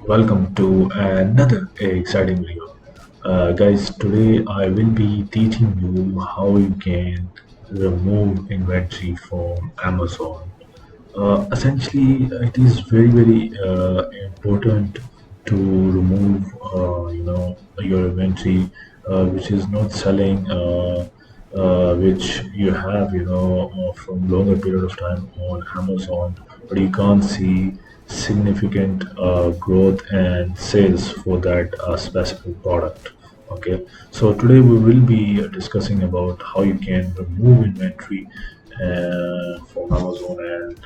Welcome to another exciting video. Guys, today I will be teaching you how you can remove inventory from Amazon. Essentially, it is very important to remove, your inventory, which is not selling, which you have, from longer period of time on Amazon, but you can't see significant growth and sales for that specific product. Okay, so today we will be discussing about how you can remove inventory from Amazon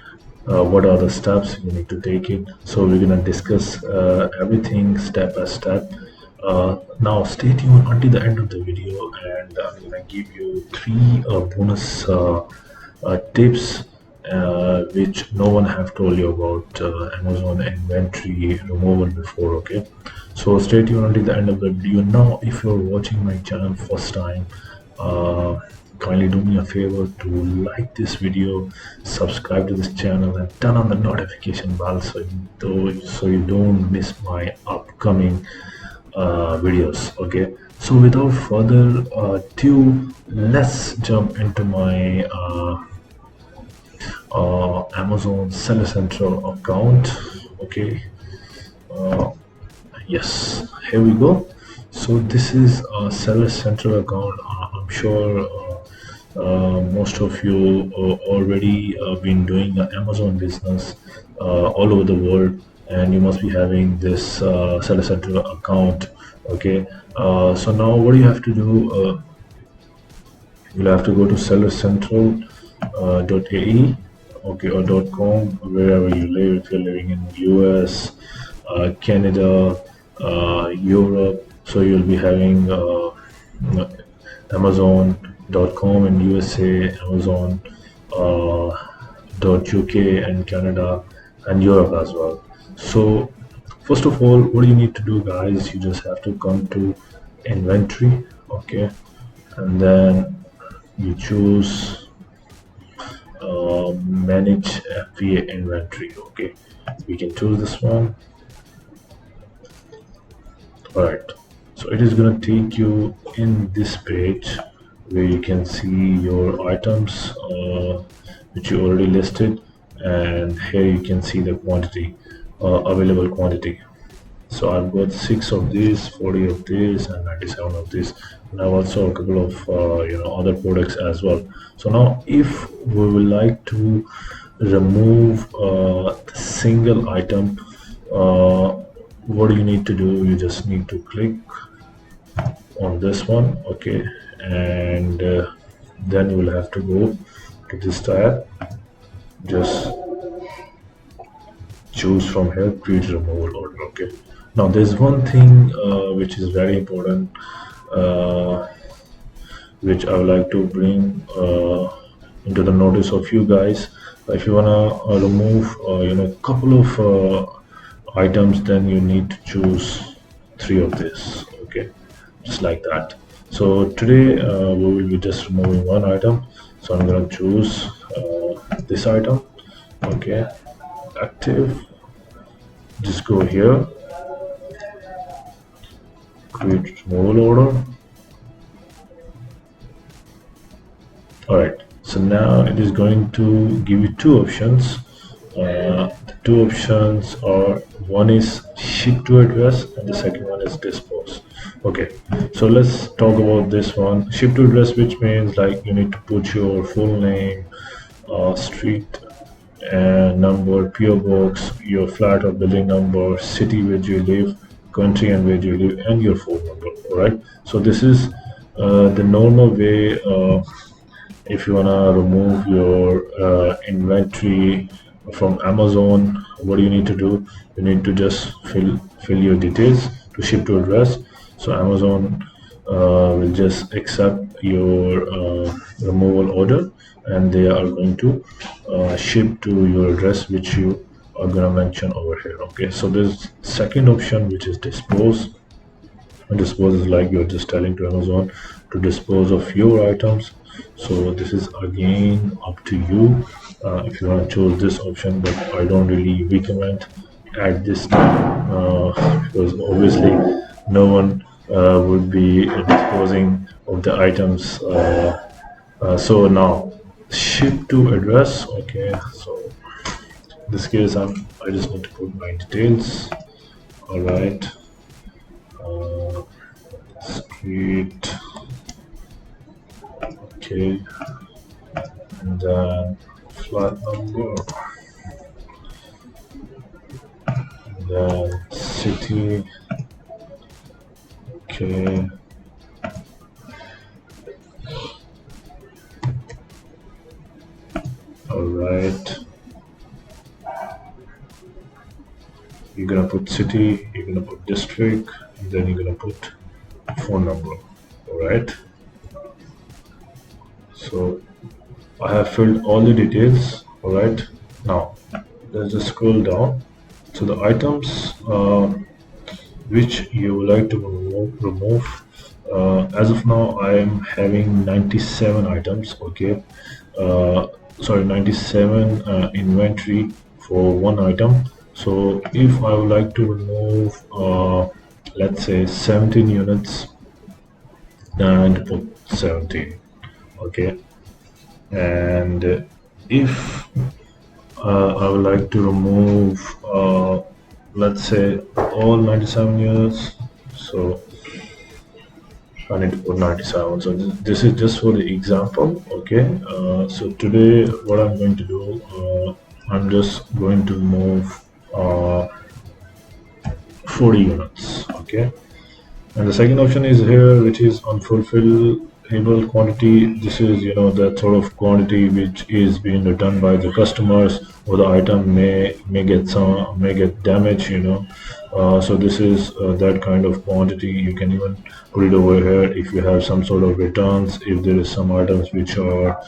and what are the steps you need to take it. So we're gonna discuss everything step by step. Now stay tuned until the end of the video, and I'm gonna give you three bonus tips which no one have told you about Amazon inventory removal before. Okay, so stay tuned until the end of the video. Now if you're watching my channel first time, uh, kindly do me a favor to like this video, subscribe to this channel, and turn on the notification bell so you don't miss my upcoming videos. Okay, so without further ado, let's jump into my Amazon Seller Central account. Okay, uh, yes, here we go. So this is a Seller Central account. I'm sure most of you already been doing Amazon business all over the world, and you must be having this Seller Central account. Okay, so now what do you have to do? You'll have to go to sellercentral.ae, okay, or .com, wherever you live. If you're living in US, Canada, Europe, so you'll be having Amazon.com in USA, Amazon .uk and Canada and Europe as well. So first of all, what you need to do, guys, you just have to come to inventory, okay, and then you choose manage FBA inventory. Okay, we can choose this one. All right, so it is going to take you in this page where you can see your items which you already listed, and here you can see the quantity, available quantity. So I've got 6 of these, 40 of these, and 97 of these, and I've also a couple of other products as well. So now if we would like to remove the single item, what do you need to do? You just need to click on this one, okay, and then you will have to go to this tab. Just choose from here, create removal order. Okay, now there's one thing which is very important, which I would like to bring into the notice of you guys. If you wanna remove couple of items, then you need to choose 3 of this. Okay, just like that. So today we will be just removing one item, so I'm gonna choose this item. Okay, active, just go here, create removal order. All right, so now it is going to give you 2 options. The 2 options are, one is ship to address and the second one is dispose. Okay, so let's talk about this one, ship to address, which means like you need to put your full name, street and number, PO box, your flat or building number, city where you live, country and where you live, and your phone number. All right, so this is the normal way. If you wanna remove your inventory from Amazon, what do you need to do? You need to just fill your details to ship to address. So Amazon will just accept your removal order, and they are going to ship to your address, which you are gonna mention over here. Okay, so there's second option, which is dispose. And dispose is like you're just telling to Amazon to dispose of your items. So this is again up to you if you want to choose this option, but I don't really recommend, at this time, because obviously no one would be disposing of the items. So now ship to address. Okay, so in this case I just need to put my details. All right, uh, street. Okay, and then flat number, and then city. Okay, all right. You're gonna put city, you're gonna put district, and then you're gonna put phone number. All right. So I have filled all the details. All right. Now let's just scroll down. So the items which you would like to remove. As of now, I am having 97 items. Okay. Sorry, 97 inventory for one item. So if I would like to remove, let's say 17 units, and put 17. Okay. And if I would like to remove, let's say all 97 units, so I need to put 97. So this is just for the example. Okay. So today what I'm going to do, I'm just going to remove uh, 40 units. Okay. And the second option is here, which is unfulfillable quantity. This is, that sort of quantity which is being returned by the customers, or the item may get damaged. So this is that kind of quantity. You can even put it over here if you have some sort of returns. If there is some items which are,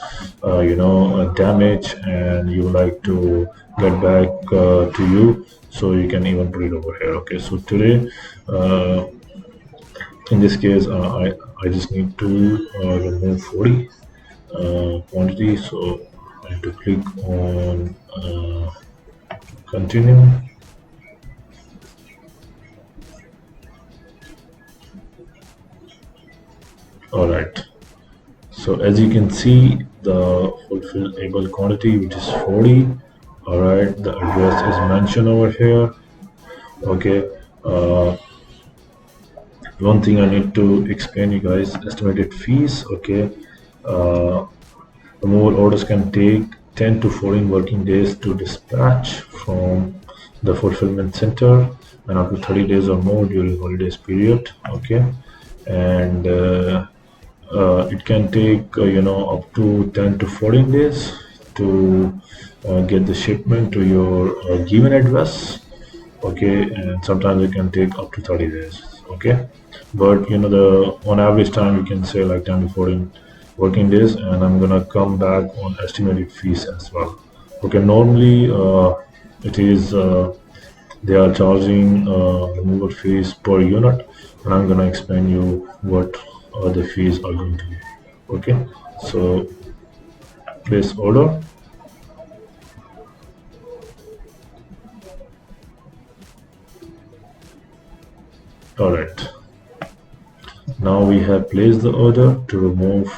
damaged and you would like to get back to you, so you can even put it over here. Okay. So today. In this case, I just need to remove 40 quantity, so I have to click on continue. Alright, so as you can see, the fulfillable quantity, which is 40. Alright, the address is mentioned over here. Okay. One thing I need to explain you guys, estimated fees. Okay. Removal orders can take 10 to 14 working days to dispatch from the fulfillment center, and up to 30 days or more during holidays period. Okay. And it can take up to 10 to 14 days to get the shipment to your given address. Okay. And sometimes it can take up to 30 days. Okay. But the on average time, you can say like 10 to 14 working days. And I'm gonna come back on estimated fees as well. Okay. Normally it is they are charging removal fees per unit, and I'm gonna explain you what the fees are going to be. Okay. So place order. All right. Now we have placed the order to remove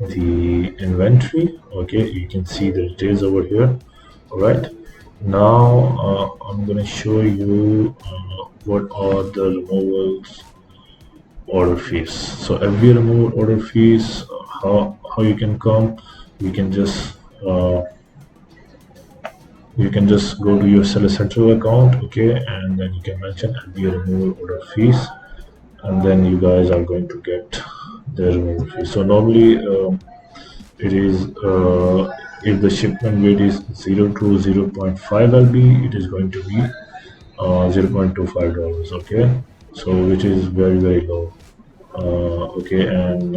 the inventory. Okay, you can see the details over here. All right. Now I'm going to show you what are the removals order fees. So FBA removal order fees, how you can come, you can just go to your Seller Central account. Okay, and then you can mention FBA removal order fees, and then you guys are going to get the removal fee. So normally it is if the shipment weight is 0 to 0.5 lb, it is going to be $0.25. Okay, so which is very very low. Okay, and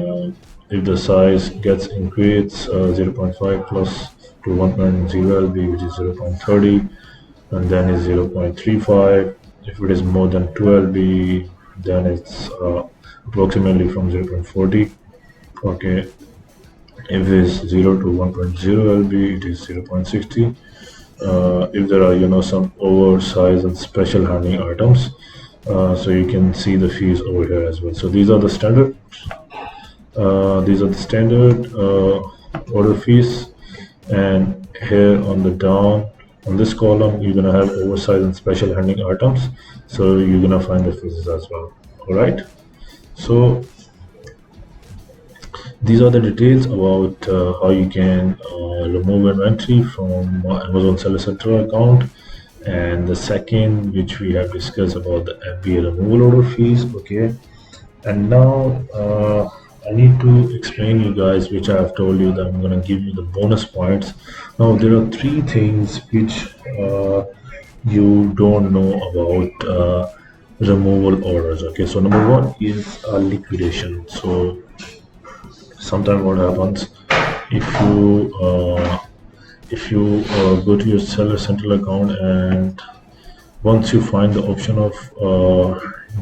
if the size gets increased 0.5 plus to 1.0 lb, which is 0.30, and then is 0.35. If it is more than 2 lb, then it's approximately from 0.40. Okay, if it's 0 to 1.0 lb, it is 0.60. if there are some oversized and special handling items. So you can see the fees over here as well. So these are the standard order fees, and here on the down on this column you're gonna have oversized and special handling items. So you're gonna find the fees as well. All right. So these are the details about how you can remove inventory from Amazon Seller Central account. And the second, which we have discussed about the FBA removal order fees. Okay. And now I need to explain you guys, which I have told you that I'm gonna give you the bonus points. Now there are three things which you don't know about removal orders. Okay, so number one is liquidation. So sometimes what happens, if you go to your seller central account, and once you find the option of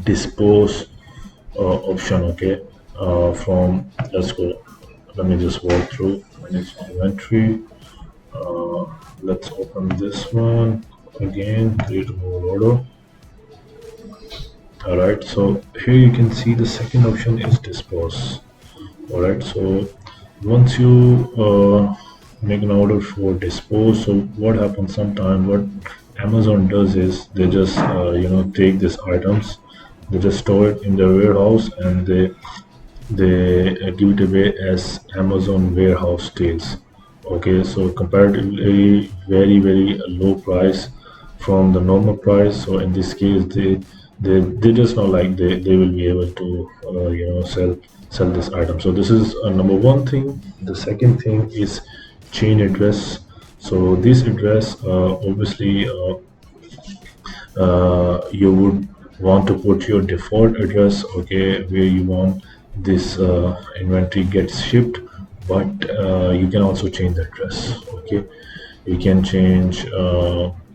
dispose option. Okay, from let's go, let me just walk through manage inventory. uh, let's open this one again, create a more order. All right, so here you can see the second option is dispose. All right, so once you make an order for dispose, so what happens sometime, what Amazon does is they just take these items, they just store it in their warehouse, and they give it away as Amazon warehouse sales. Okay, so comparatively very low price from the normal price. So in this case, they just know like they will be able to sell this item. So this is number one thing. The second thing is chain address. So this address obviously you would want to put your default address, okay, where you want this inventory gets shipped, but you can also change the address. Okay, you can change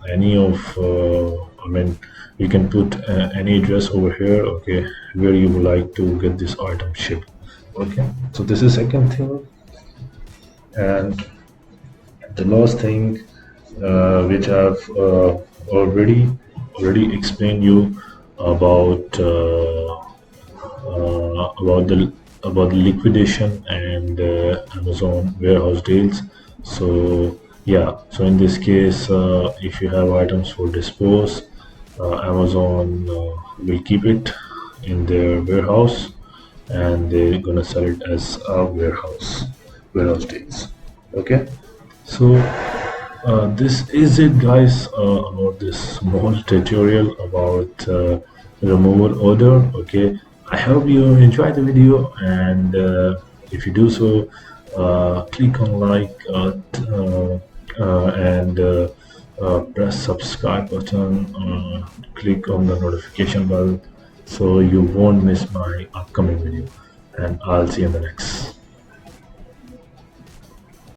any of I mean, you can put any address over here, okay, where you would like to get this item shipped. Okay, so this is second thing. And the last thing, which I've already explained you about the liquidation and Amazon warehouse deals. So yeah, so in this case, if you have items for dispose, Amazon will keep it in their warehouse, and they're gonna sell it as a warehouse deals. Okay, so this is it, guys, about this small tutorial about removal order. Okay, I hope you enjoyed the video, and if you do so, click on like and press subscribe button, click on the notification bell so you won't miss my upcoming video, and I'll see you in the next.